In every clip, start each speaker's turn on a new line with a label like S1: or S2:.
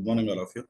S1: Good morning, all of you.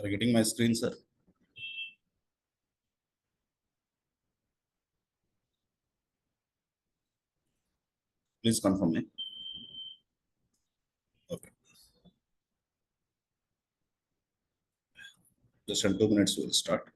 S1: Are you getting my screen, sir? Please confirm me. Okay. Just in 2 minutes, we'll start.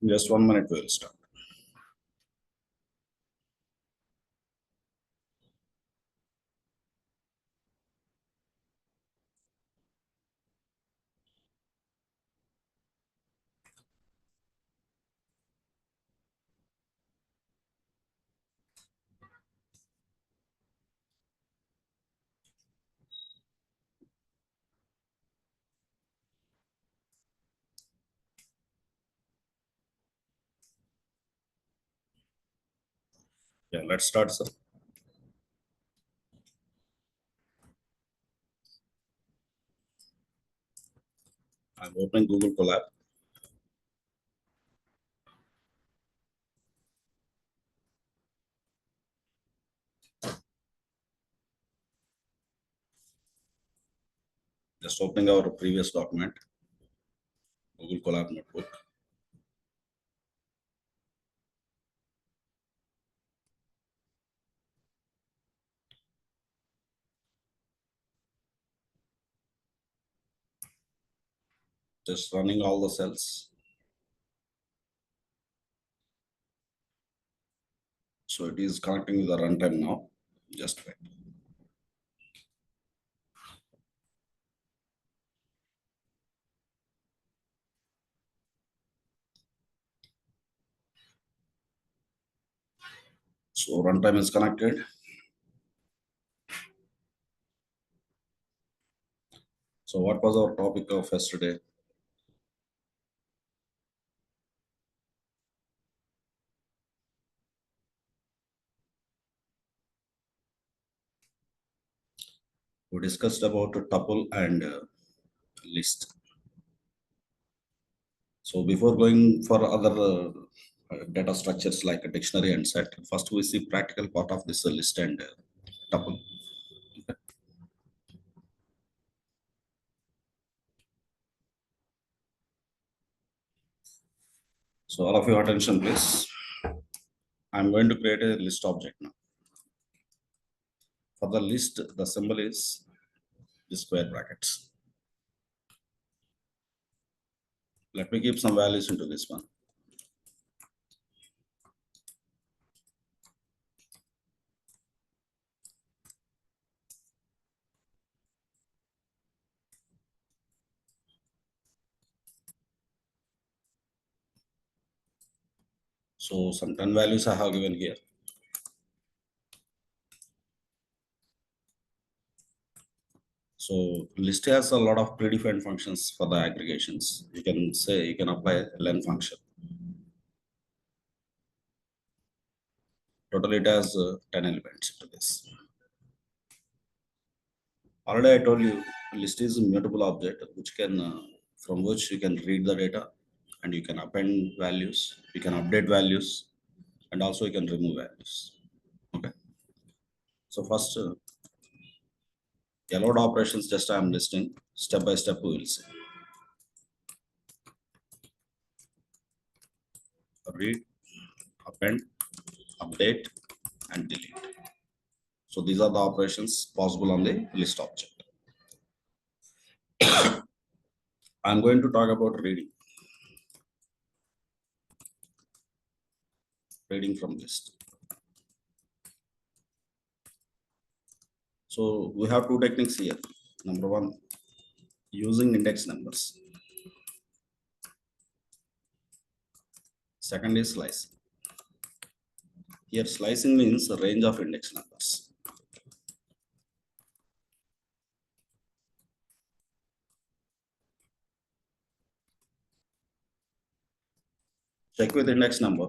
S1: In just 1 minute, we'll start. Yeah, let's start, sir. I'm opening Google Colab. Just opening our previous document, Google Colab notebook. Just running all the cells. So it is connecting with the runtime now. Just wait. So runtime is connected. So what was our topic of yesterday? We discussed about a tuple and list. So before going for other data structures like a dictionary and set, first we see practical part of this list and tuple. So all of your attention, please. I'm going to create a list object now. For the list, the symbol is the square brackets. Let me give some values into this one. So some 10 values I have given here. So list has a lot of predefined functions for the aggregations. You can say you can apply len function. Total it has 10 elements to this. Already I told you list is a mutable object which can from which you can read the data and you can append values, you can update values, and also you can remove values. Okay. So first allowed operations just I am listing step by step we will see. Read, append, update, and delete. So these are the operations possible on the list object. I'm going to talk about reading from list. So we have two techniques here. Number one, using index numbers. Second is slicing. Here slicing means a range of index numbers. Check with index number.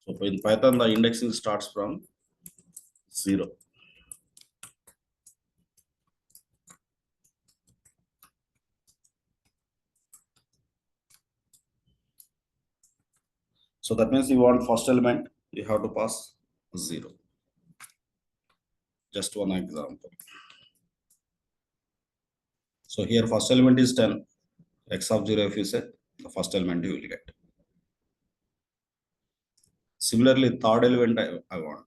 S1: So in Python, the indexing starts from 0. So that means you want first element, you have to pass 0. Just one example. So here first element is 10. X of 0 if you say, the first element you will get. Similarly, third element I want.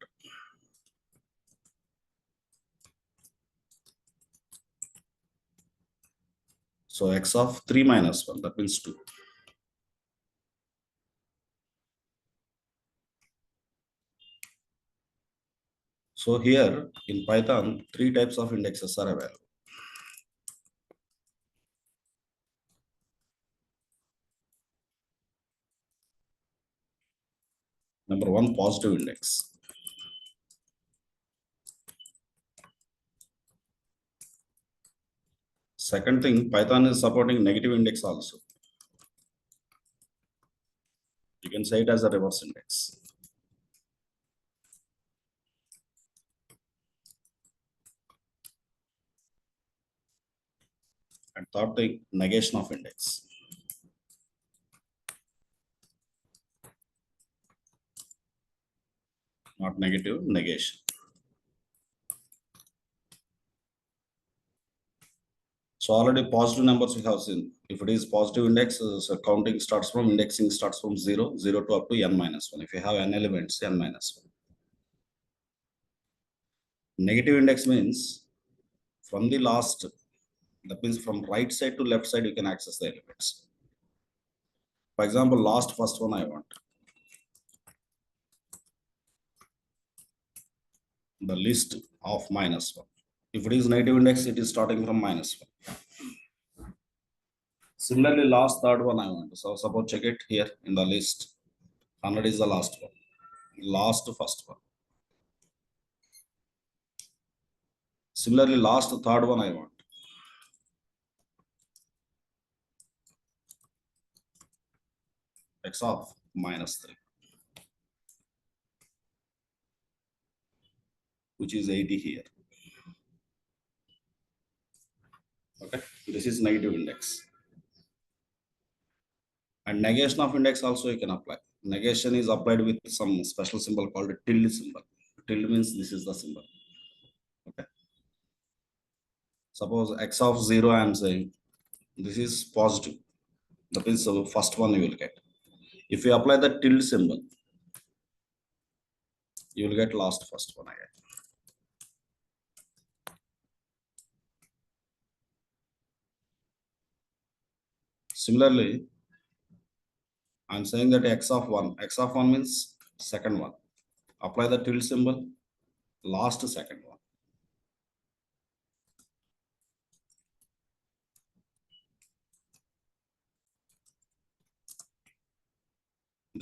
S1: So x of 3 minus 1, that means 2. So here in Python, 3 types of indexes are available. Number one, positive index. Second thing, Python is supporting negative index also. You can say it as a reverse index. And third thing, negation of index. Not negative, negation. So already positive numbers we have seen. If it is positive index, so counting starts from indexing starts from 0, 0 to up to n minus 1. If you have n elements, n minus 1. Negative index means from the last, that means from right side to left side, you can access the elements. For example, last first one I want. The list of minus 1. If it is negative index, it is starting from minus 1. Similarly, last third one I want. So suppose check it here in the list. 100 is the last one. Last first one. Similarly, last third one I want. X of minus 3. Which is 80 here. Okay. This is negative index. And negation of index also you can apply. Negation is applied with some special symbol called a tilde symbol. Tilde means this is the symbol. Okay. Suppose x of 0 I am saying this is positive. That means the first one you will get. If you apply the tilde symbol, you will get last first one again. Similarly, I'm saying that x of 1. X of 1 means second one. Apply the tilde symbol, last second one.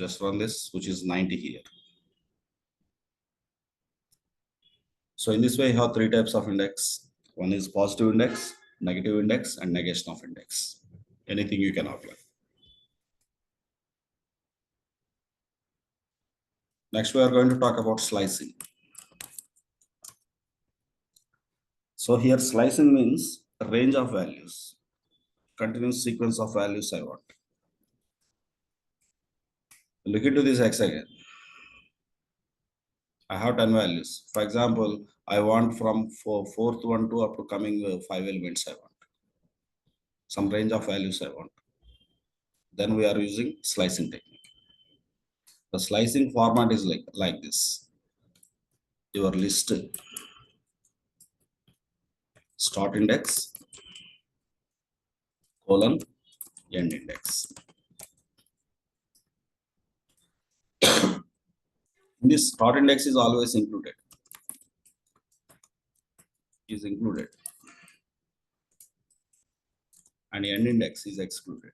S1: Just run this, which is 90 here. So in this way, you have three types of index. One is positive index, negative index, and negation of index. Anything you can apply. Next, we are going to talk about slicing. So here slicing means a range of values, continuous sequence of values I want. Look into this X again. I have 10 values. For example, I want from fourth one to up to coming 5 elements I want. Some range of values I want. Then we are using slicing technique. The slicing format is like this. Your list, start index, colon, end index. This start index is always included. And end index is excluded.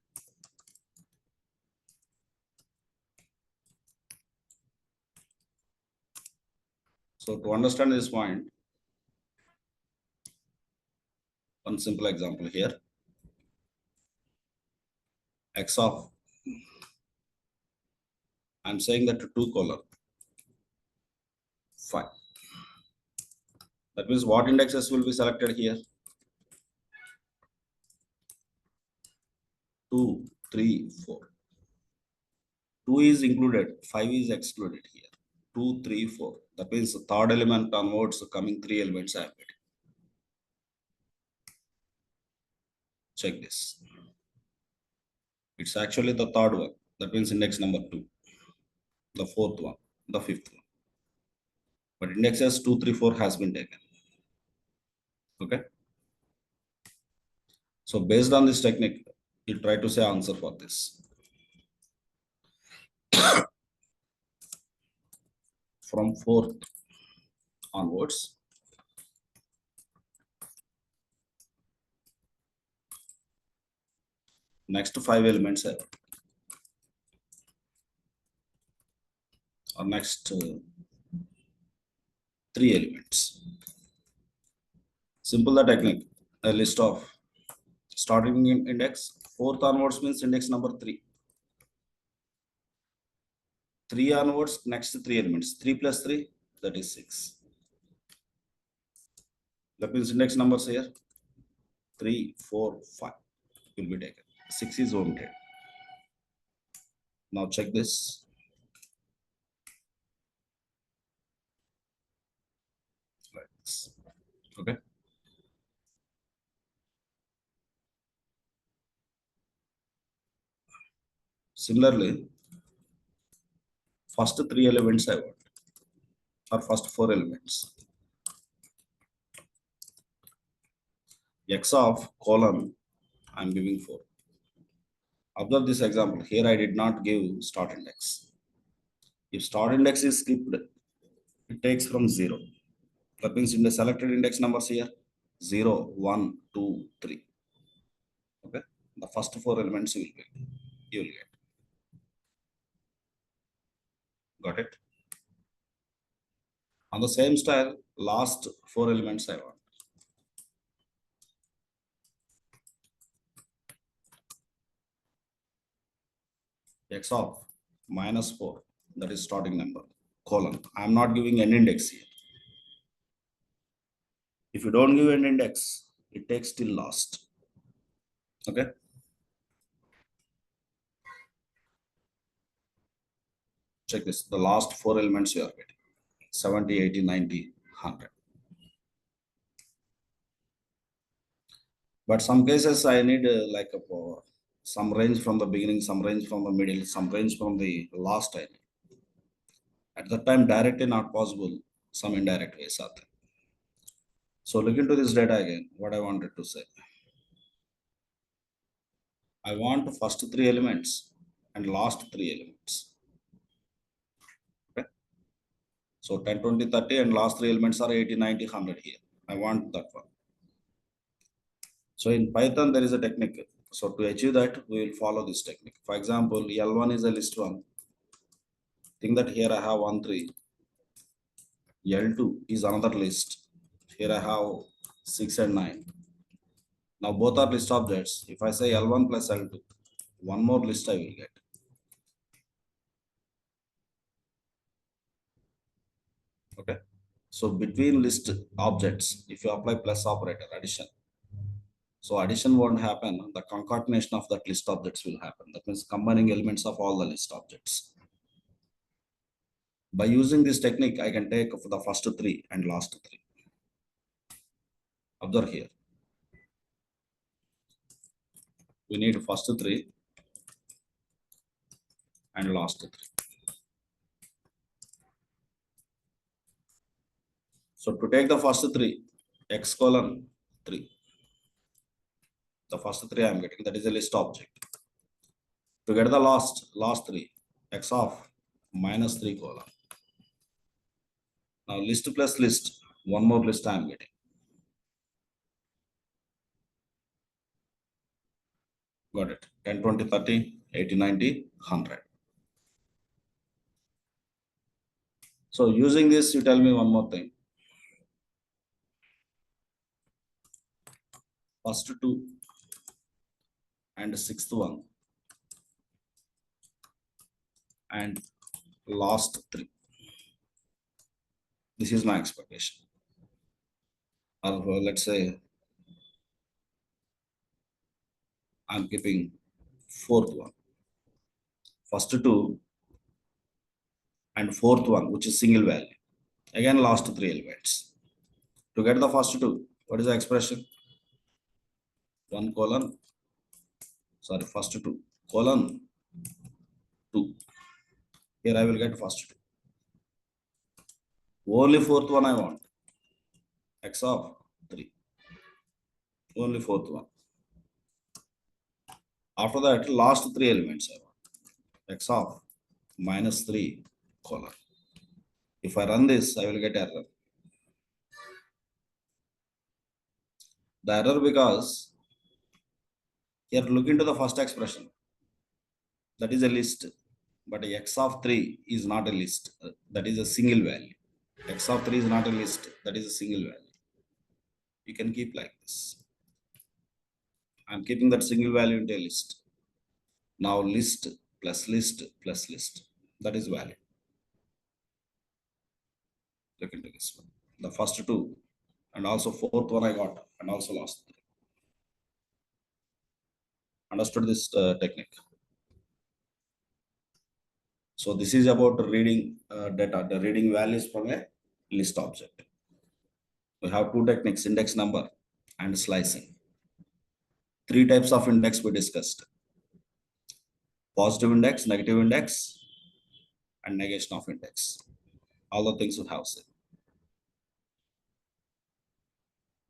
S1: So to understand this point, one simple example here. X of, I'm saying that to 2 colon 5. That means what indexes will be selected here? 2, 3, 4. 2 is included, 5 is excluded here. 2, 3, 4. That means the third element onwards, coming 3 elements I have made. Check this. It's actually the third one. That means index number 2. The fourth one, the fifth one. But indexes 2, 3, 4 has been taken. Okay. So based on this technique, you try to say answer for this. From 4th onwards, next 5 elements are, or next 3 elements. Simple the technique. A list of starting index, 4th onwards means index number 3. 3 onwards, next 3 elements. 3 plus 3, that is 6. That means index numbers here 3, 4, 5 will be taken. 6 is omitted. Now check this. Like this. Okay. Similarly, first 3 elements I want, or first 4 elements. X of colon, I'm giving 4. Observe this example. Here I did not give start index. If start index is skipped, it takes from 0. That means in the selected index numbers here, 0, 1, 2, 3. Okay. The first 4 elements you will get. Got it? On the same style, last 4 elements I want. X of minus 4, that is starting number, colon. I'm not giving an index here. If you don't give an index, it takes till last. Okay. Check this. The last 4 elements you are getting. 70, 80, 90, 100. But some cases I need some range from the beginning, some range from the middle, some range from the last time. At that time, directly not possible. Some indirect ways are there. So look into this data again. What I wanted to say. I want the first 3 elements and last 3 elements. Okay. So 10, 20, 30 and last 3 elements are 80, 90, 100 here. I want that one. So in Python, there is a technique. So to achieve that, we will follow this technique. For example, L1 is a list 1. Think that here I have 1, 3. L2 is another list. Here I have 6 and 9. Now both are list objects. If I say L1 plus L2, one more list I will get. Okay. So between list objects, if you apply plus operator, addition. So addition won't happen. The concatenation of that list objects will happen. That means combining elements of all the list objects. By using this technique, I can take the first 3 and last 3. Observe here. We need first 3 and last 3. So to take the first 3, x colon 3. The first 3 I am getting, that is a list object. To get the last 3, x of minus 3 colon. Now list plus list, one more list I am getting. Got it. 10, 20, 30, 80, 90, 100. So using this, you tell me one more thing. First 2 and sixth one and last 3. This is my expectation. Or let's say I'm keeping fourth one. First 2 and fourth one, which is single value. Again, last 3 elements. To get the first 2, what is the expression? 1 colon, sorry, first 2 colon 2. Here I will get first 2. Only fourth one I want. X of 3. Only fourth one. After that, last 3 elements I want. X of minus 3 colon. If I run this, I will get error. The error because here look into the first expression. That is a list, but x of 3 is not a list. That is a single value. X of 3 is not a list. That is a single value. You can keep like this. I'm keeping that single value into a list. Now list plus list plus list. That is valid. Look into this one. The first 2 and also fourth one I got and also last 3. Understood this technique? So this is about reading data, the reading values from a list object. We have 2 techniques, index number and slicing. 3 types of index we discussed. Positive index, negative index, and negation of index. All the things we have said.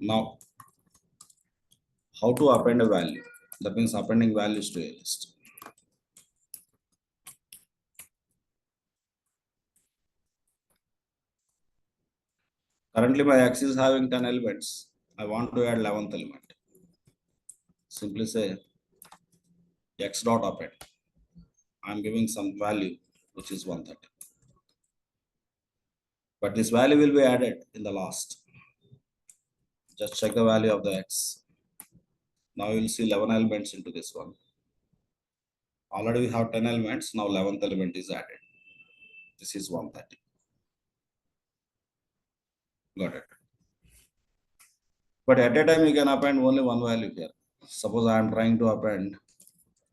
S1: Now, how to append a value? That means appending values to a list. Currently, my X is having 10 elements. I want to add 11th element. Simply say X dot append. I'm giving some value, which is 130. But this value will be added in the last. Just check the value of the X. Now you will see 11 elements into this one. Already we have 10 elements. Now 11th element is added. This is 130. Got it. But at a time, you can append only one value here. Suppose I am trying to append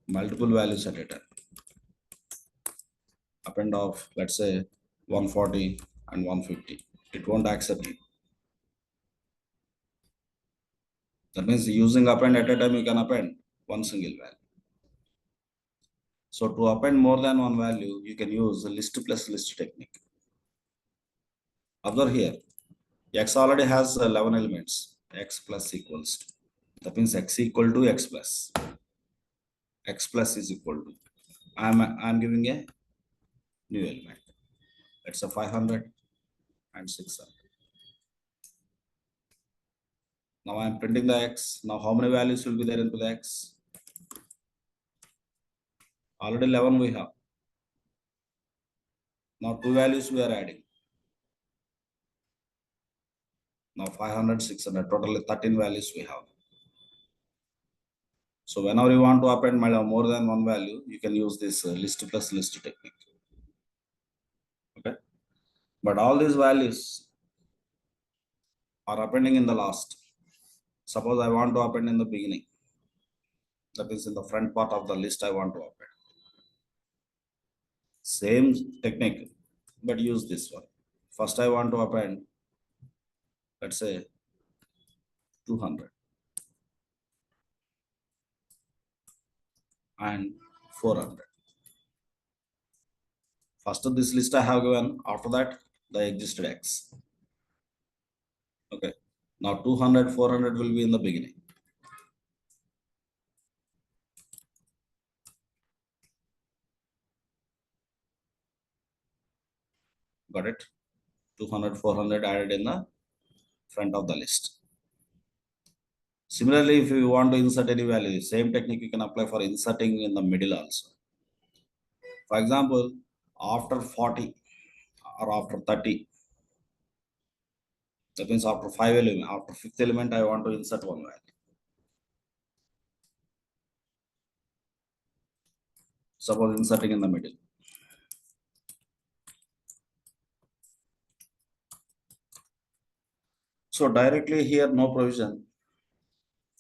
S1: multiple values at a time. Append of, let's say, 140 and 150. It won't accept it. That means using append at a time, you can append one single value. So to append more than one value, you can use a list plus list technique. Observe here, X already has 11 elements. X plus equals to. That means X equal to X plus. X plus is equal to. I'm giving a new element. It's a 500 and 600. Now I'm printing the X. Now how many values will be there into the X? Already 11 we have. Now two values we are adding. Now 500, 600, totally 13 values we have. So whenever you want to append more than one value, you can use this list plus list technique. Okay. But all these values are appending in the last. Suppose I want to append in the beginning. That is in the front part of the list I want to append. Same technique, but use this one. First I want to append, let's say 200 and 400. First this list I have given, after that the existed X. Okay. Now 200, 400 will be in the beginning. Got it? 200, 400 added in the front of the list. Similarly, if you want to insert any value, same technique you can apply for inserting in the middle also. For example, after 40 or after 30, that means after 5 element, after 5th element, I want to insert one value. Suppose inserting in the middle. So directly here, no provision.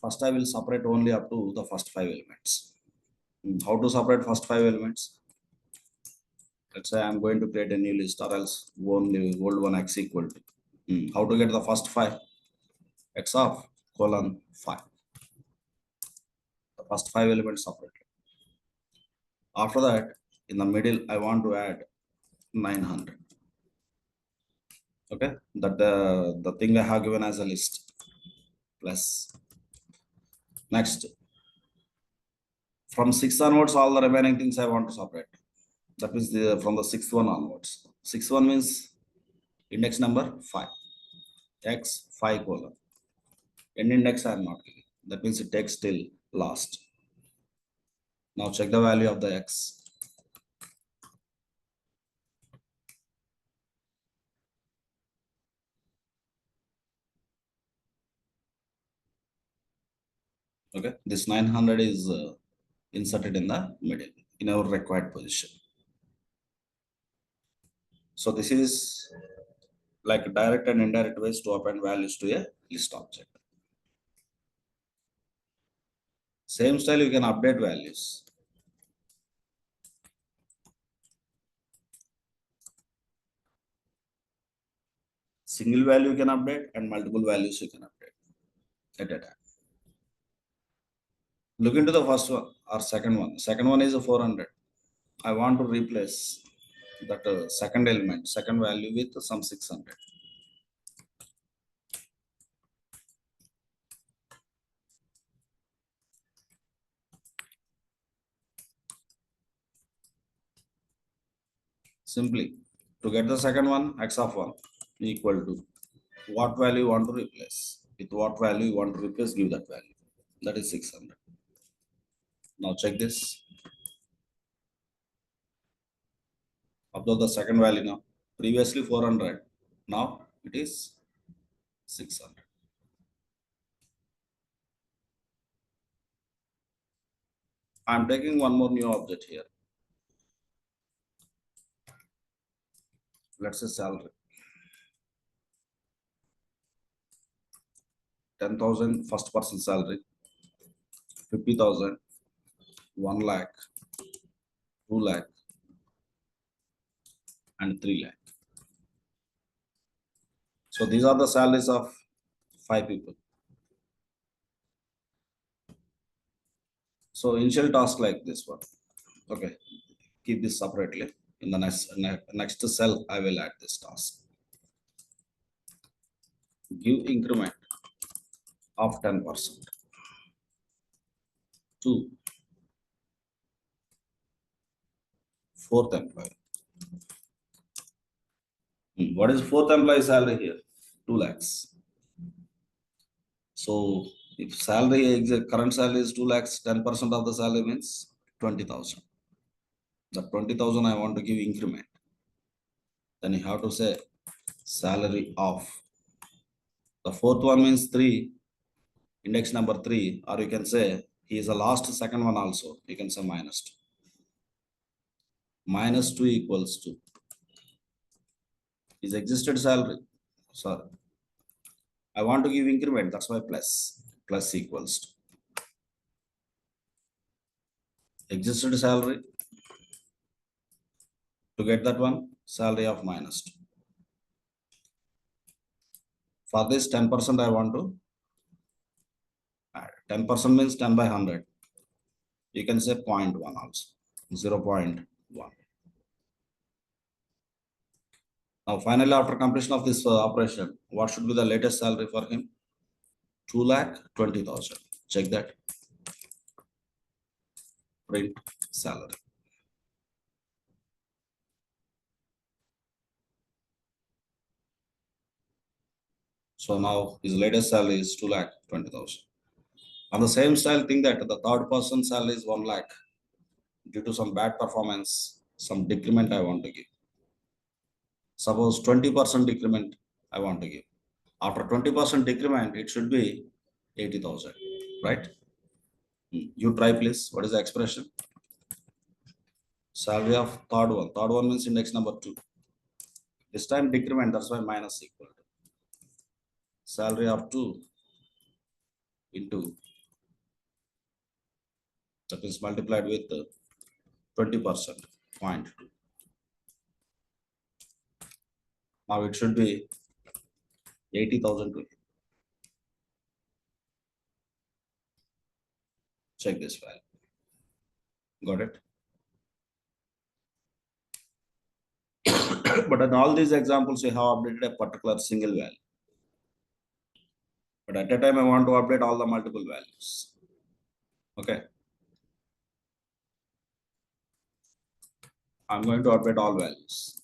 S1: First, I will separate only up to the first 5 elements. How to separate first 5 elements? Let's say I'm going to create a new list, or else only old one X equal to. How to get the first 5? X of colon 5. The first 5 elements separately. After that, in the middle, I want to add 900. Okay, that the thing I have given as a list. Plus, next, from 6 onwards, all the remaining things I want to separate. That means from the 6th one onwards. 6th one means index number 5. X 5 colon. End index I am not giving. That means it takes till last. Now check the value of the X. Okay, this 900 is inserted in the middle in our required position. So this is like direct and indirect ways to append values to a list object. Same style you can update values. Single value you can update and multiple values you can update at a time. Look into the first one or second one. Second one is a 400. I want to replace that second element, second value with some 600. Simply, to get the second one, X of 1 equal to what value you want to replace. With what value you want to replace, give that value. That is 600. Now check this. Upload the second value now. Previously 400. Now it is 600. I'm taking one more new object here. Let's say salary. 10,000 first person salary. 50,000. 1 lakh. 2 lakh. And 3 lakh. So these are the salaries of 5 people. So initial task like this one. Okay, keep this separately. In the next cell, I will add this task. Give increment of 10% to fourth employee. What is fourth employee salary here? 2 lakhs. So if current salary is 2 lakhs, 10% of the salary means 20,000. The 20,000 I want to give increment. then you have to say salary of. The fourth one means 3, index number 3, or you can say he is the last second one also. You can say minus 2. Minus 2 equals to his existed salary. Sorry, I want to give increment, that's why plus equals to existed salary. To get that one, salary of minus 2. For this 10% I want to add. 10% means 10 by 100. You can say 0.1 also, 0.1. Now finally, after completion of this operation, what should be the latest salary for him? 2,20,000. Check that. Print salary. So now his latest salary is 2,20,000. On the same style, think that the third person salary is 1 lakh. Due to some bad performance, some decrement I want to give. Suppose 20% decrement I want to give. After 20% decrement, it should be 80,000, right? You try please. What is the expression? Salary of third one. Third one means index number 2. This time decrement, that's why minus equal to salary of 2 into, that is multiplied with 20%, 0.2. Now it should be 80,000 to him. Check this value. Got it? But in all these examples, you have updated a particular single value. But at a time, I want to update all the multiple values. Okay. I'm going to update all values.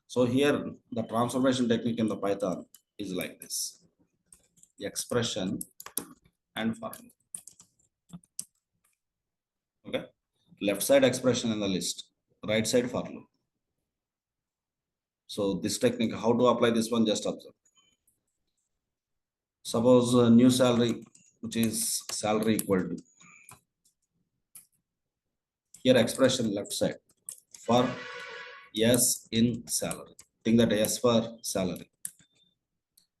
S1: So here, the transformation technique in the Python is like this. Expression and formula. Okay. Left side expression in the list, right side formula. So this technique, how to apply this one, just observe. Suppose new salary, which is salary equal to, here expression left side for S in salary. Think that S for salary.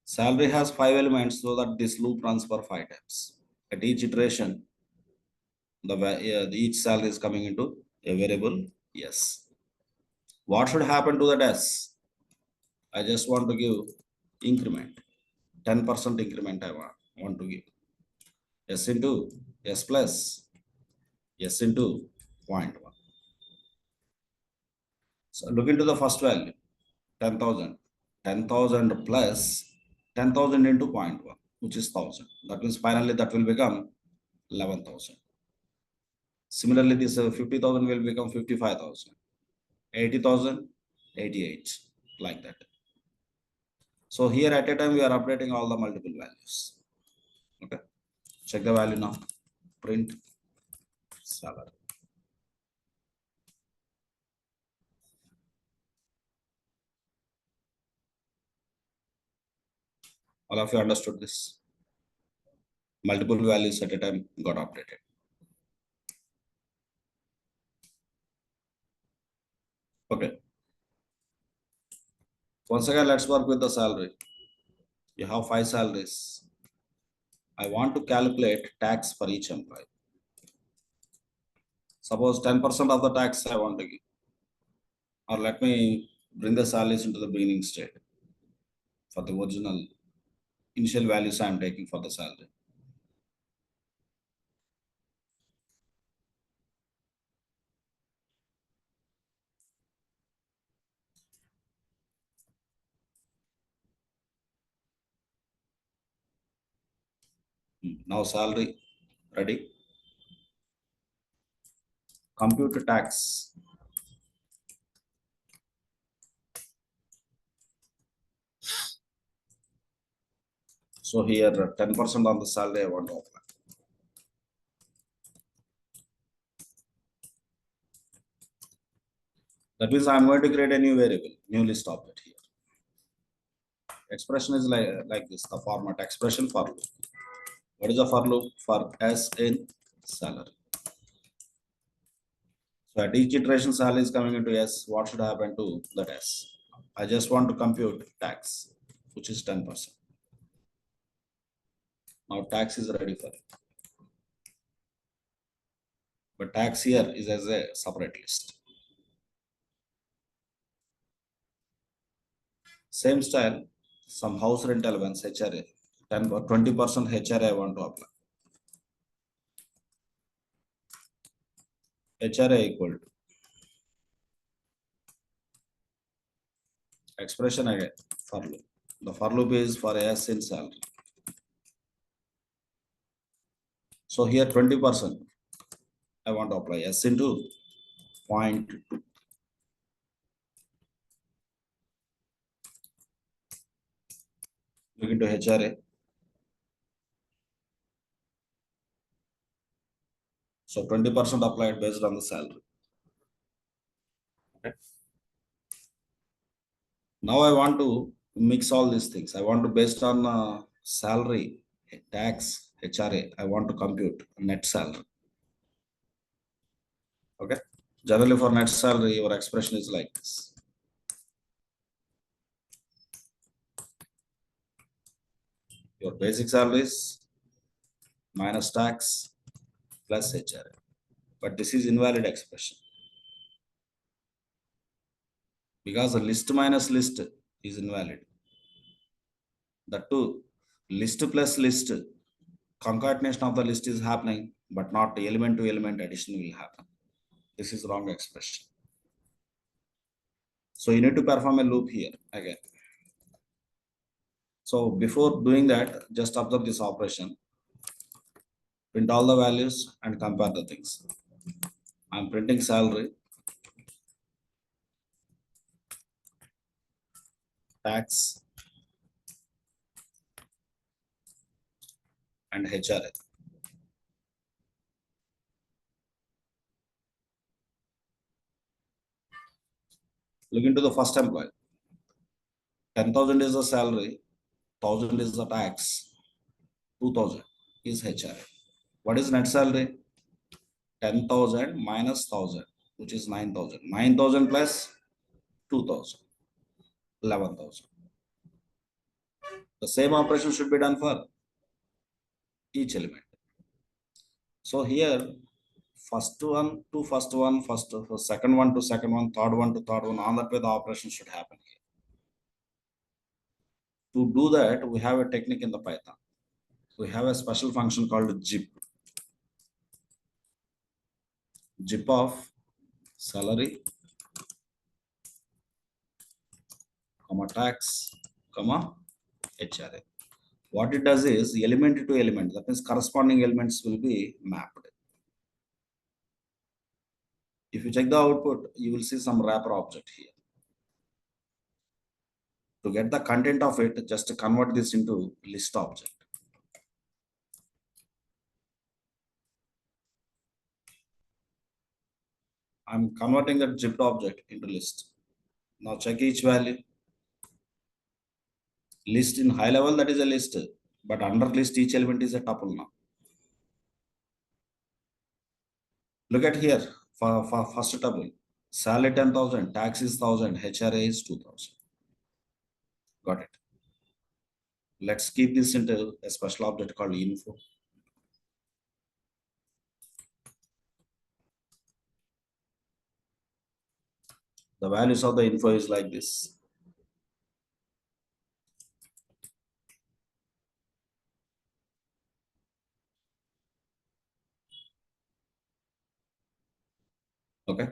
S1: Salary has 5 elements, so that this loop runs for 5 times. At each iteration, each salary is coming into a variable S. What should happen to that S? I just want to give increment, 10% increment I want to give. S into S plus S into 0.1. So look into the first value, 10,000. 10,000 plus 10,000 into 0.1, which is 1,000. That means finally that will become 11,000. Similarly, this 50,000 will become 55,000. 80,000, 88, like that. So here at a time, we are updating all the multiple values. Okay. Check the value now. Print salary. All of you understood this? Multiple values at a time got updated. Okay. Once again, let's work with the salary. You have 5 salaries. I want to calculate tax for each employee. Suppose 10% of the tax I want to give. Or let me bring the salaries into the beginning state for the original initial values I am taking for the salary. Now salary ready. Compute tax. So here 10% on the salary I want to apply. That means I'm going to create a new variable, new list object here. Expression is like this, the format expression for loop. What is the for loop? For S in salary. So at each iteration salary is coming into S, what should happen to that S? I just want to compute tax, which is 10%. Now tax is ready for it. But tax here is as a separate list. Same style, some house rent allowance HRA, 10 or 20% HRA I want to apply. HRA equal to expression again for loop. The for loop is for S in salary. So here 20% I want to apply S into 0.2. Look into HRA. So 20% applied based on the salary. Okay. Now I want to mix all these things. I want to based on salary, tax, HRA. I want to compute net salary. Okay. Generally for net salary, your expression is like this. Your basic salary is minus tax plus HRA. But this is invalid expression. Because the list minus list is invalid. The two, list plus list, concatenation of the list is happening, but not element to element addition will happen. This is wrong expression. So you need to perform a loop here again. So before doing that, just observe this operation. Print all the values and compare the things. I'm printing salary, tax, and HRA. Look into the first employee. 10,000 is the salary, 1,000 is the tax, 2,000 is HRA. What is net salary? 10,000 minus 1,000, which is 9,000. 9,000 plus 2,000, 11,000. The same operation should be done for each element. So here, first one to first one, second one to second one, third one to third one, on that way the operation should happen here. To do that, we have a technique in the Python. We have a special function called zip. Zip of salary, comma tax, comma HRA. What it does is element to element, that means corresponding elements will be mapped. If you check the output, you will see some wrapper object here. To get the content of it, just convert this into list object. I'm converting that zipped object into list. Now check each value. List in high level, that is a list, but under list each element is a tuple now. Look at here for first tuple. Salary 10,000, tax is 1,000, HRA is 2,000. Got it. Let's keep this into a special object called info. The values of the info is like this. Okay.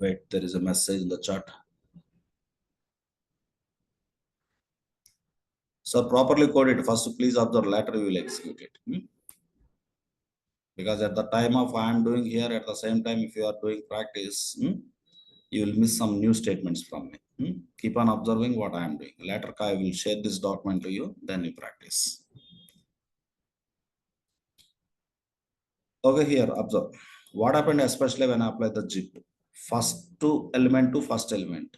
S1: Wait, there is a message in the chat. So properly code it. First, please observe, later we will execute it. Because at the time of I am doing here, at the same time, if you are doing practice, you will miss some new statements from me. Keep on observing what I am doing. Later, I will share this document to you, then you practice. Okay, here, observe. What happened, especially when I apply the zip? first to element to first element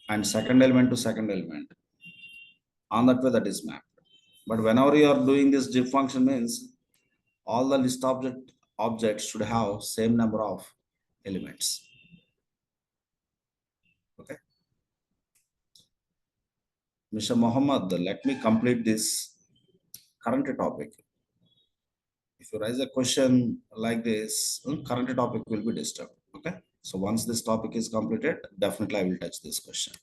S1: and second element to second element. On that way that is mapped. But whenever you are doing this diff function means all the list objects should have same number of elements. Okay. Mr. Muhammad, let me complete this current topic. If you raise a question like this, current topic will be disturbed. Okay. So once this topic is completed, definitely I will touch this question.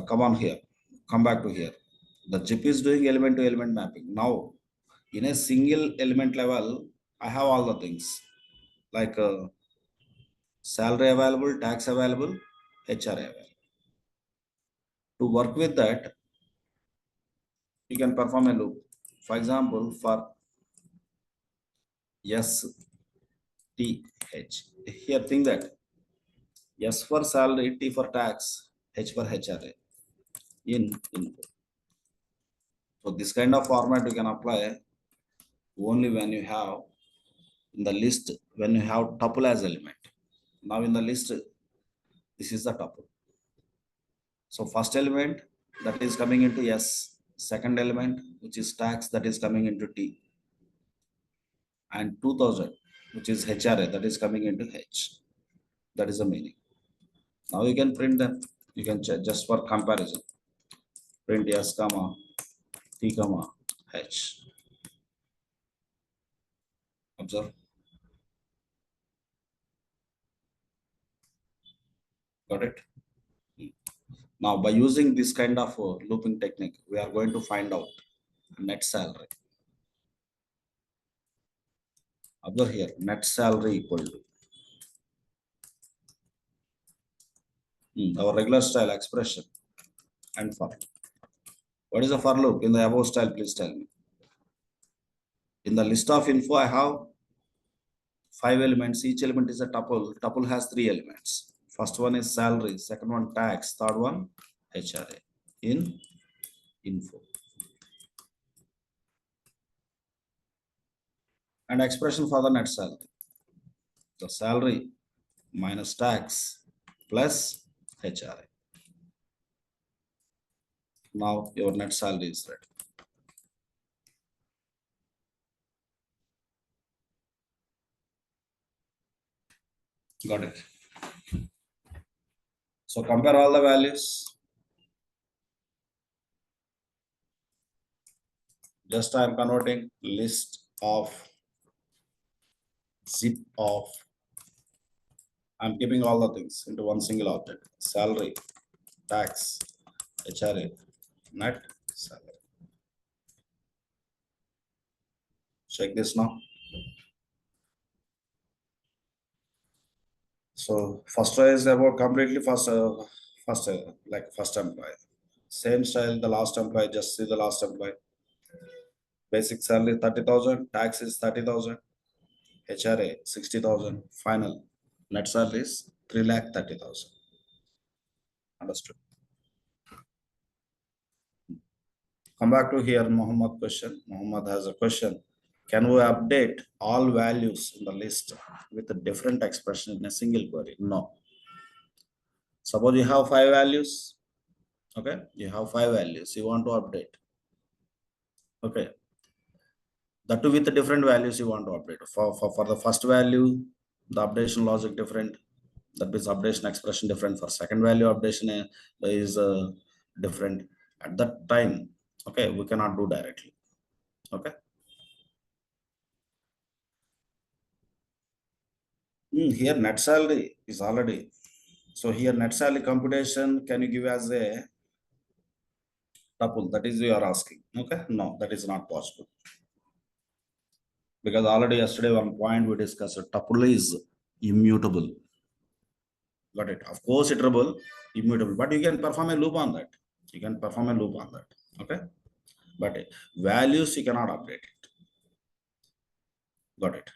S1: Come on here. Come back to here. The JIP is doing element to element mapping. Now, in a single element level, I have all the things like salary available, tax available, HR available. To work with that, you can perform a loop. For example, for S T H. Here, think that S for salary, T for tax, H for HRA in input. So this kind of format you can apply only when you have in the list, when you have tuple as element. Now in the list, this is the tuple. So first element that is coming into S, second element which is tax that is coming into T, and 2000 which is HRA that is coming into H. That is the meaning. Now you can print them. You can check just for comparison. Print S comma T comma H. Observe. Got it? Now by using this kind of looping technique, we are going to find out net salary. Observe here, net salary equal to our regular style expression and for. What is a for loop in the above style? Please tell me. In the list of info, I have 5 elements. Each element is a tuple. Tuple has 3 elements. First one is salary, second one tax, third one HRA in info. And expression for the net salary. The salary minus tax plus HRA. Now your net salary is ready. Got it. So compare all the values. Just I am converting list of zip of. I'm keeping all the things into one single object. Salary, tax, HRA, net salary. Check this now. So first row is about completely first employee. Same style, the last employee, just see the last employee. Basic salary 30,000, tax is 30,000, HRA 60,000, final net salary is 3,30,000. Understood. Come back to here, Muhammad question. Muhammad has a question. Can we update all values in the list with a different expression in a single query? No. Suppose you have 5 values. Okay, you have 5 values. You want to update. Okay, that too with the different values you want to update. For the first value, the updation logic different. That means updation expression different. For second value, updation is different. At that time, okay, we cannot do directly. Okay. Here net salary is already. So here net salary computation, can you give as a tuple? That is you are asking. Okay. No, that is not possible. Because already yesterday one point we discussed, tuple is immutable. Got it. Of course, iterable, immutable, but you can perform a loop on that. You can perform a loop on that. Okay. But values you cannot update it. Got it.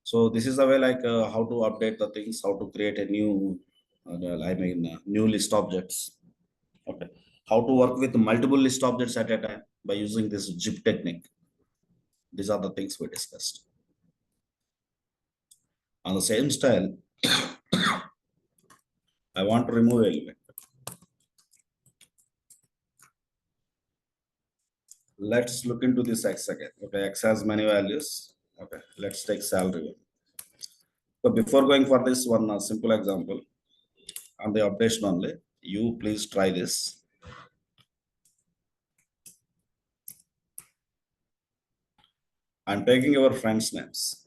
S1: So this is the way like how to update the things, how to create a new, new list objects. Okay. How to work with multiple list objects at a time. by using this zip technique. These are the things we discussed. On the same style, I want to remove element. Let's look into this X again. Okay, X has many values. Okay, let's take salary. So before going for this one simple example on the updation only, you please try this. I'm taking your friends' names.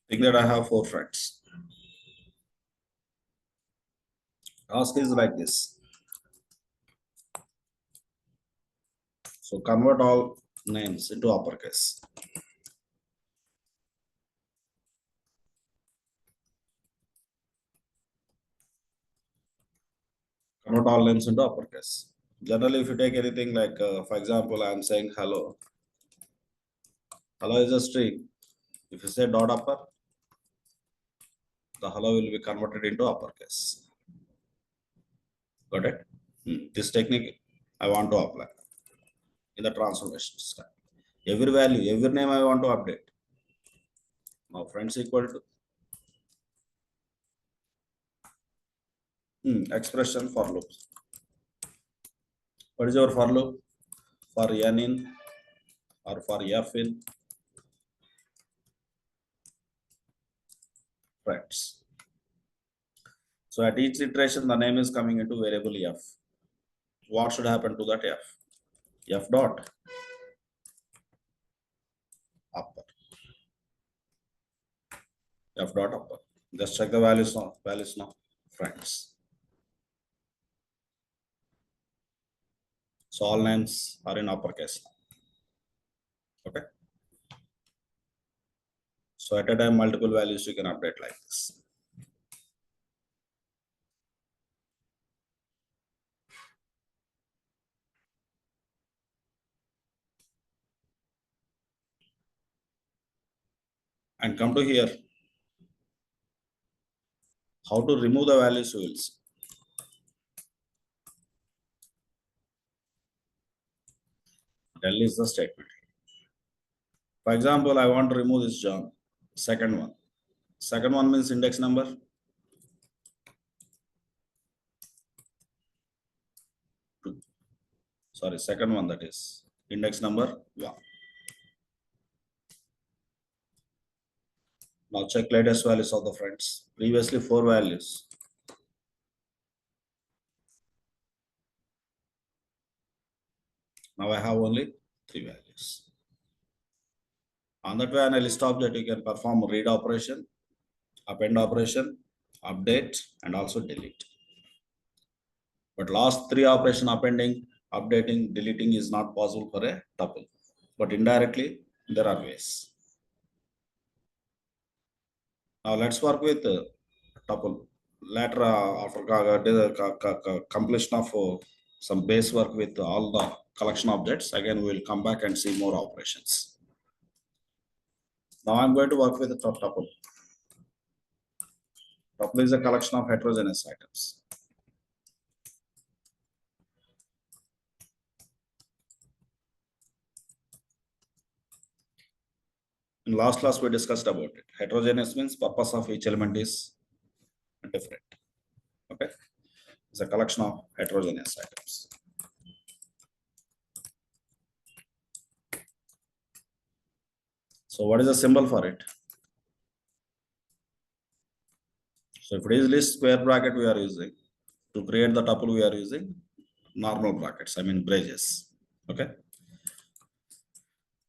S1: Think that I have 4 friends. Task is like this. So convert all names into uppercase. Convert all names into uppercase. Generally, if you take anything like, for example, I'm saying hello. Hello is a string. If you say dot upper, the hello will be converted into uppercase. Got it? This technique I want to apply in the transformation step. Every value, every name I want to update. Now friends equal to expression for loop. What is your for loop? For n in or for f in friends. So at each iteration, the name is coming into variable f. What should happen to that f? F dot upper. F dot upper. Just check the values now. Values now. Friends. So all names are in uppercase now. Okay. So at a time, multiple values you can update like this. And come to here. How to remove the values you will see. Del is the statement. For example, I want to remove this John. Second one. Second one means index number. Two. Sorry, second one, that is index number 1. Now check latest values of the friends. Previously 4 values. Now I have only 3 values. On that way, on a list object, you can perform read operation, append operation, update, and also delete. But last 3 operation, appending, updating, deleting is not possible for a tuple. But indirectly, there are ways. Now let's work with tuple. Later, after completion of some base work with all the collection objects, again we will come back and see more operations. Now I'm going to work with the tuple. Tuple is a collection of heterogeneous items. In last class, we discussed about it. Heterogeneous means purpose of each element is different. Okay, it's a collection of heterogeneous items. So what is the symbol for it? So if it is list square bracket we are using, to create the tuple we are using normal brackets, I mean braces. Okay.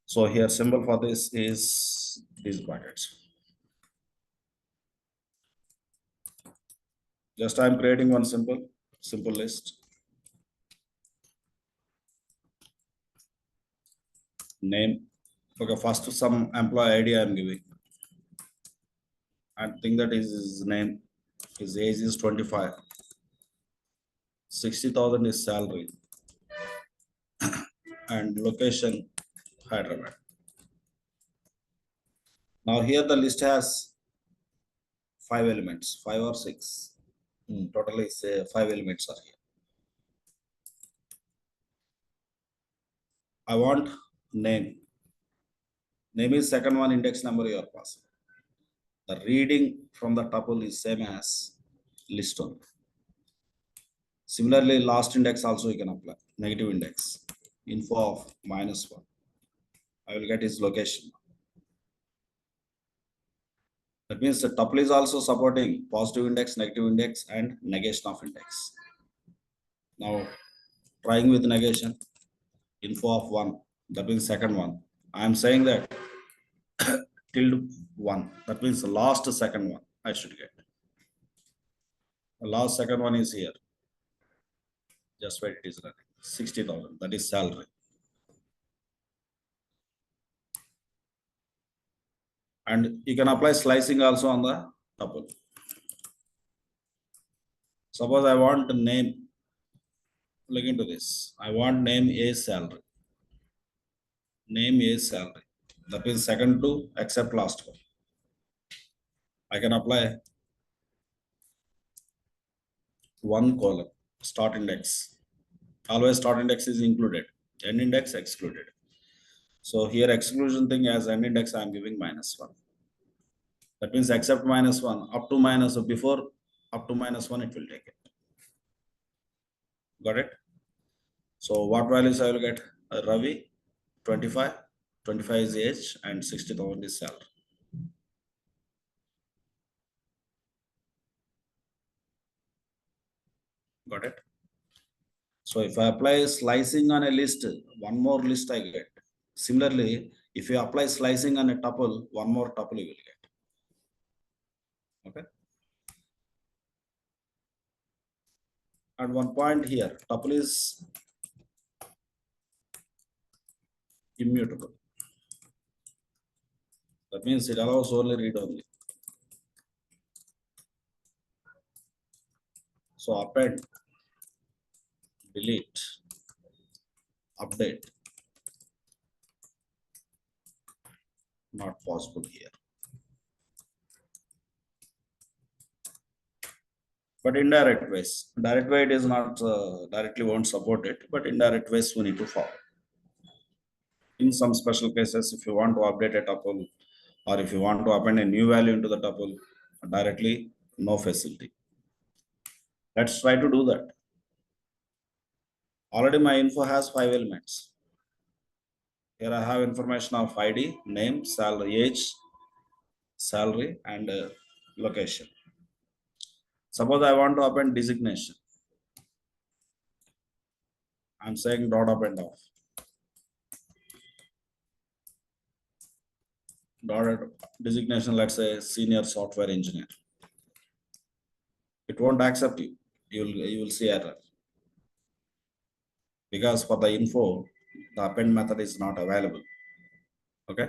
S1: So here symbol for this is these brackets. Just I'm creating one simple list. Name. Okay, first some employee ID I'm giving. I think that is his name. His age is 25. 60,000 is salary and location Hyderabad. Now here the list has 5 elements, 5 or 6. Totally say 5 elements are here. I want name. Name is second one, index number you are passing. The reading from the tuple is same as list one. Similarly, last index also you can apply. Negative index. Info of -1. I will get his location. That means the tuple is also supporting positive index, negative index, and negation of index. Now, trying with negation, info of 1. That means second one. I am saying that tilde 1. That means the last second one I should get. The last second one is here. Just wait, it is running. 60,000. That is salary. And you can apply slicing also on the tuple. Suppose I want the name. Look into this. I want name A salary. Name A salary. That means second two except last one. I can apply 1 column start index. Always start index is included. End index excluded. So here exclusion thing as end index I am giving -1. That means except -1 up to minus before up to -1 it will take it. Got it? So what values I will get? Ravi 25. 25 is age and 60,000 is salary. Got it? So if I apply slicing on a list, one more list I get. Similarly, if you apply slicing on a tuple, one more tuple you will get. Okay. At one point here, tuple is immutable. That means it allows only read only. So append, delete, update. Not possible here. But indirect ways. Direct way it is not directly won't support it, but indirect ways we need to follow. In some special cases, if you want to update a tuple or if you want to append a new value into the tuple directly, no facility. Let's try to do that. Already my info has 5 elements. Here I have information of ID, name, salary, age, salary, and location. Suppose I want to append designation. I'm saying dot append off. Dot designation, let's say senior software engineer. It won't accept you. You will see error. Because for the info, the append method is not available. Okay.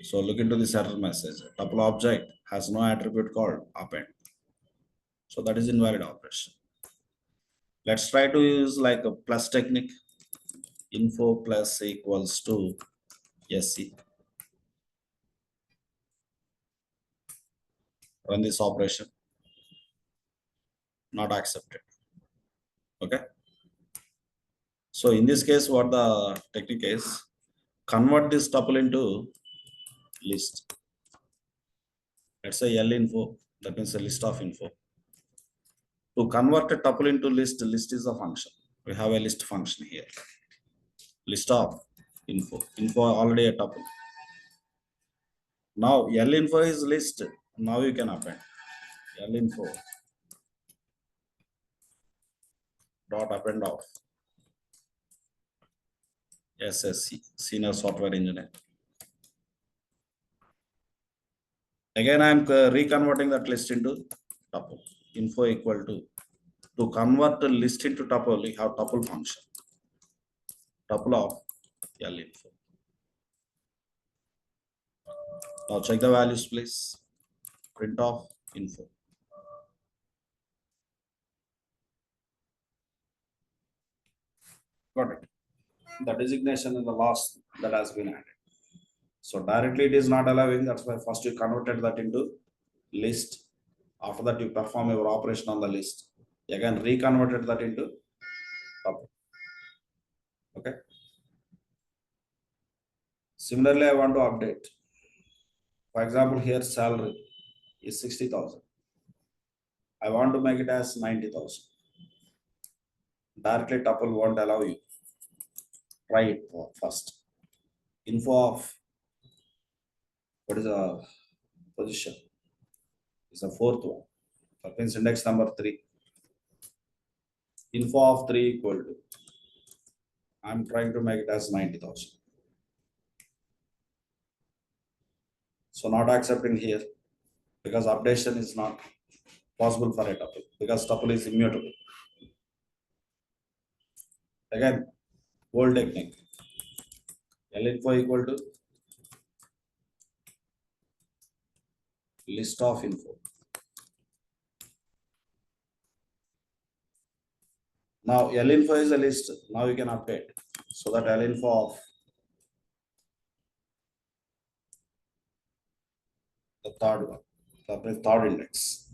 S1: So look into this error message. Tuple object has no attribute called append. So that is invalid operation. Let's try to use like a plus technique. Info plus equals to SC. Run this operation. Not accepted. Okay. So in this case, what the technique is, convert this tuple into list. Let's say L info, that means a list of info. To convert a tuple into list is a function. We have a list function here. List of info. Info already a tuple. Now L info is list. Now you can append L info dot append of SSC, senior software engineer. Again, I am reconverting that list into tuple. Info equal to convert the list into tuple, you have tuple function. Tuple of L info. Now check the values, please. Print of info. Got it. The designation in the last that has been added. So directly it is not allowing. That's why first you converted that into list. After that you perform your operation on the list. Again reconverted that into topic. Okay. Similarly, I want to update. For example, here salary is 60,000. I want to make it as 90,000. Directly tuple won't allow you. Try it first. Info of what is a position is the fourth one. That means index number 3. Info of 3 equal to. I'm trying to make it as 90,000. So not accepting here because updation is not possible for a tuple because tuple is immutable. Again, old technique. Linfo equal to list of info. Now linfo is a list. Now you can update. So that linfo of the third one, the third index.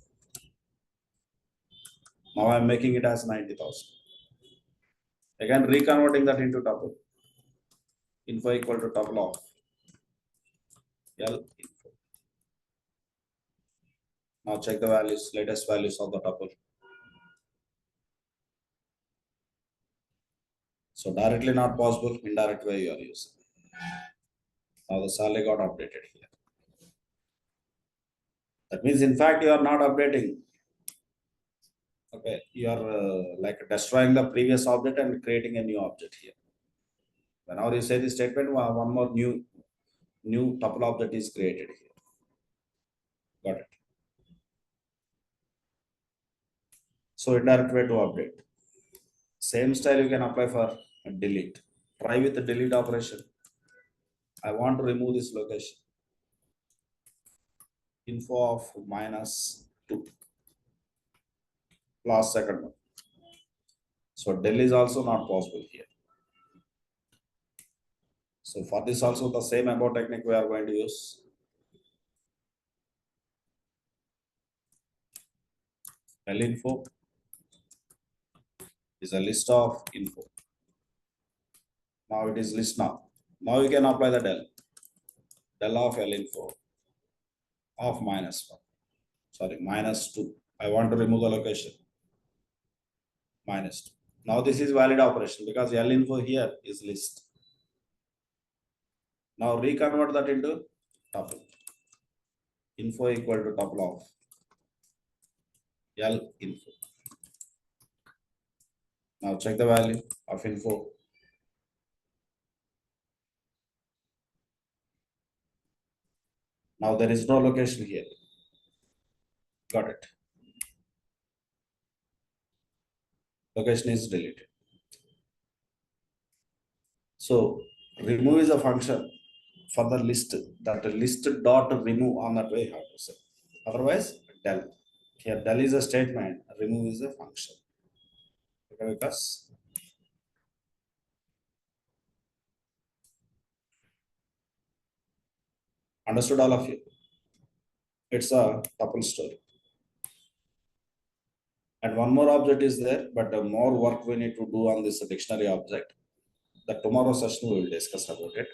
S1: Now I'm making it as 90,000. Again, reconverting that into tuple. Info equal to tuple of L info. Now check the values, latest values of the tuple. So directly not possible, indirect way you are using. Now the salary got updated here. That means in fact you are not updating. Okay, you are like destroying the previous object and creating a new object here. Whenever you say this statement, one more new tuple object is created here. Got it. So indirect way to update. Same style you can apply for delete. Try with the delete operation. I want to remove this location. Info of -2 last second one. So del is also not possible here. So for this also the same above technique we are going to use. Info is a list of info. Now it is list now. Now you can apply the del of info of -1. Sorry, -2. I want to remove the location. -2. Now this is valid operation because info here is list. Now reconvert that into tuple. Info equal to tuple of info. Now check the value of info. Now there is no location here. Got it. Location is deleted. So remove is a function for the list. That list dot remove on that way you have to say. Otherwise del. Here del is a statement. Remove is a function. Okay, because understood all of you. It's a tuple story. And one more object is there, but more work we need to do on this dictionary object. The tomorrow session we will discuss about it.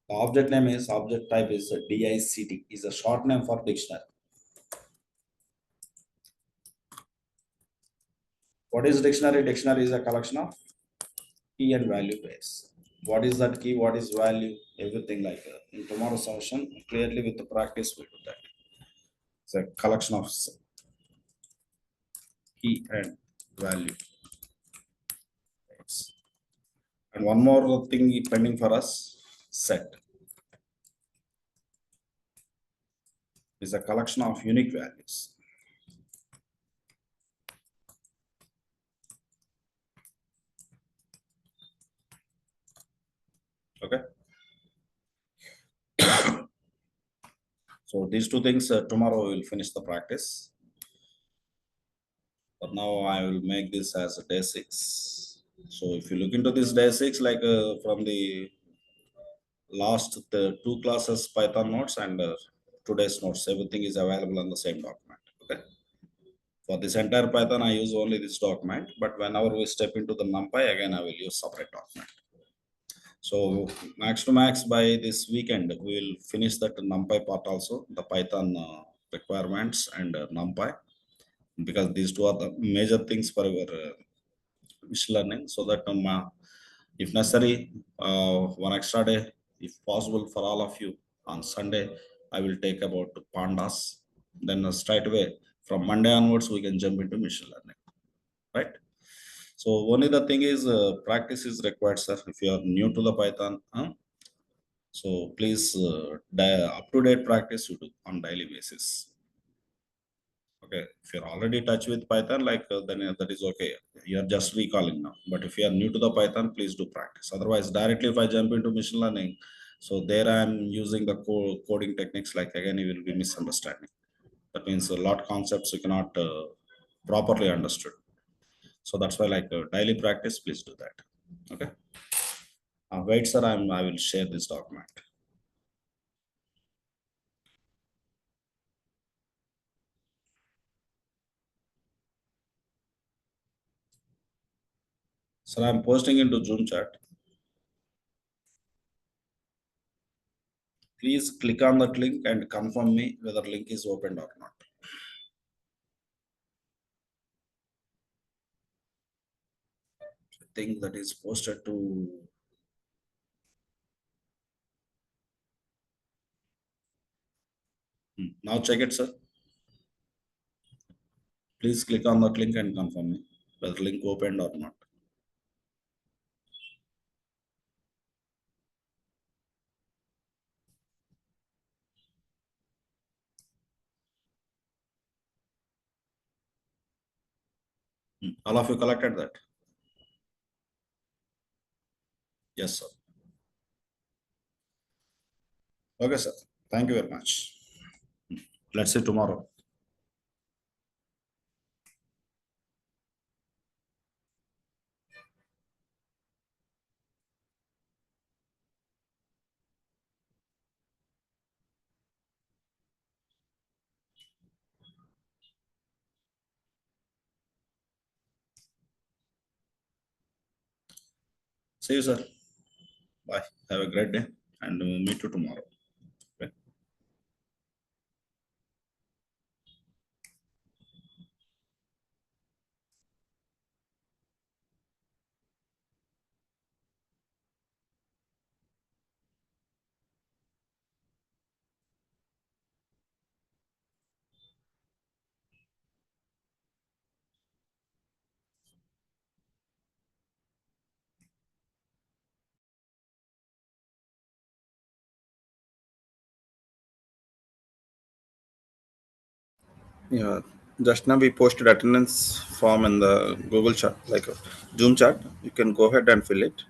S1: The object name is object type is DICT, is a short name for dictionary. What is dictionary? Dictionary is a collection of key and value pairs. What is that key? What is value? Everything like that. In tomorrow's session, clearly with the practice we do that. It's a collection of key and value pairs. And one more thing pending for us, set is a collection of unique values. Okay. So these two things tomorrow we will finish the practice. But now I will make this as a day 6. So if you look into this day 6, like from the last the two classes Python notes and today's notes, everything is available on the same document. Okay. For this entire Python, I use only this document, but whenever we step into the NumPy, again, I will use separate document. So max to max by this weekend, we will finish that NumPy part also, the Python requirements and NumPy, because these two are the major things for our machine learning. So that if necessary, one extra day, if possible for all of you on Sunday, I will take about pandas. Then straight away from Monday onwards, we can jump into machine learning, right? So only the thing is practice is required, sir. If you are new to the Python, so please up to date practice you do on daily basis. Okay, if you're already in touch with Python, like then that is okay. You're just recalling now. But if you are new to the Python, please do practice. Otherwise, directly if I jump into machine learning, so there I'm using the coding techniques. Like again, you will be misunderstanding. That means a lot concepts you cannot properly understood. So that's why like daily practice, please do that. Okay. Wait, sir. I will share this document. Sir, I'm posting into Zoom chat. Please click on that link and confirm me whether link is opened or not. I think that is posted to. Now check it, sir. Please click on that link and confirm me whether link opened or not. All of you collected that? Yes, sir. Okay, sir. Thank you very much. Let's see tomorrow. See you, sir. Bye. Have a great day and meet you tomorrow. Okay.
S2: Yeah, just now we posted attendance form in the Google chat, like a Zoom chat. You can go ahead and fill it.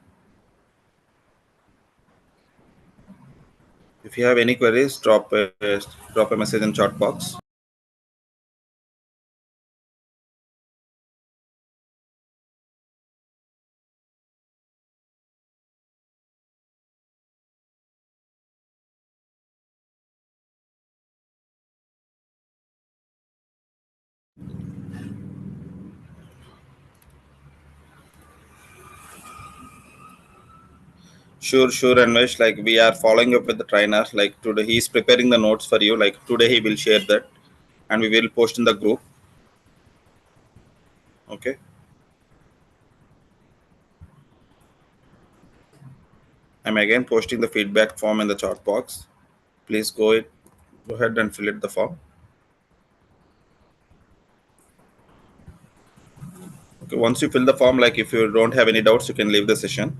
S2: If you have any queries, drop a message in chat box. Sure, sure, Anvesh. Like we are following up with the trainer. Like today, he is preparing the notes for you. Like today, he will share that, and we will post in the group. Okay. I'm again posting the feedback form in the chat box. Please go ahead and fill it the form. Okay. Once you fill the form, like if you don't have any doubts, you can leave the session.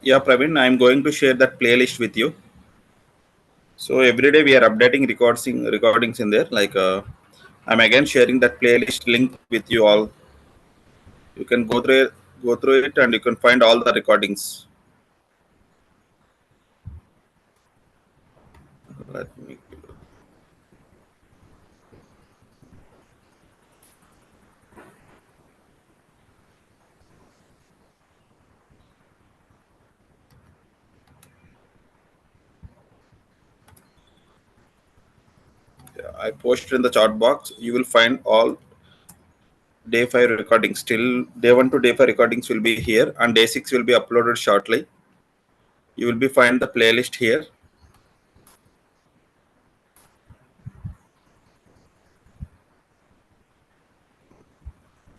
S2: Yeah, Praveen, I'm going to share that playlist with you. So every day we are updating recordings in there. I'm again sharing that playlist link with you all. You can go through it, and you can find all the recordings. Let me. I posted in the chat box. You will find all day 5 recordings. Still day 1 to day 5 recordings will be here, and day 6 will be uploaded shortly. You will be find the playlist here.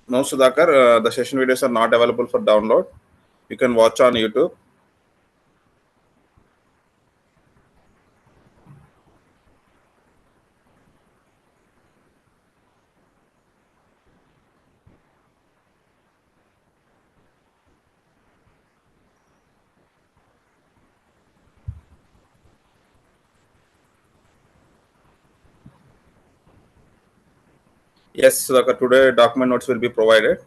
S2: No, Sudhakar, the session videos are not available for download. You can watch on YouTube. Yes, Sudhakar, today document notes will be provided.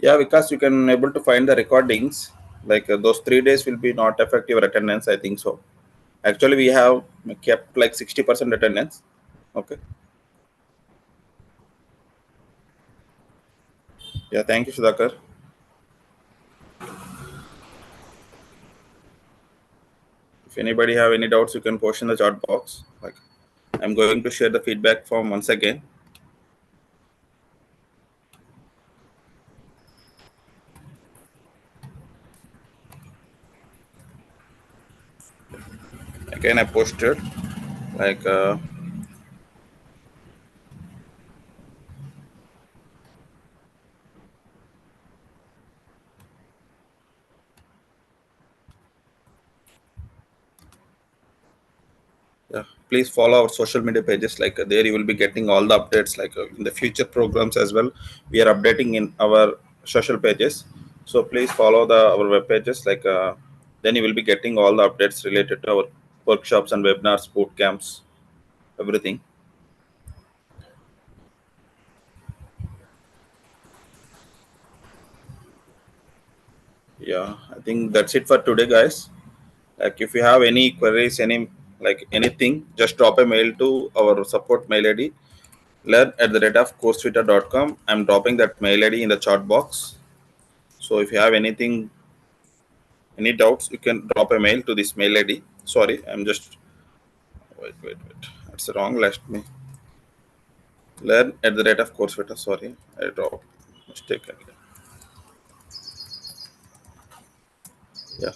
S2: Yeah, because you can able to find the recordings. Those 3 days will be not effective attendance. I think so. Actually, we have kept like 60% attendance. Okay. Yeah. Thank you, Sudhakar. If anybody have any doubts, you can post in the chat box. I'm going to share the feedback form once again. Again, I posted like yeah. Please follow our social media pages. There, you will be getting all the updates. In the future programs as well, we are updating in our social pages. So please follow our web pages. Then you will be getting all the updates related to our workshops and webinars, boot camps, everything. Yeah, I think that's it for today, guys. If you have any queries, anything, just drop a mail to our support mail ID, learn@the rate of coursevita.com. I'm dropping that mail ID in the chat box. So if you have any doubts, you can drop a mail to this mail ID. Sorry, I'm just wait. That's wrong. Let me learn@the rate of Coursevita. Sorry, I dropped mistakenly. Yeah.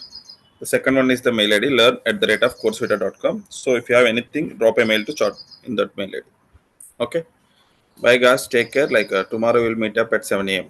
S2: The second one is the mail ID, learn@the rate of coursevita.com. So if you have anything, drop a mail to chat in that mail ID. Okay. Bye guys. Take care. Tomorrow we'll meet up at 7 a.m.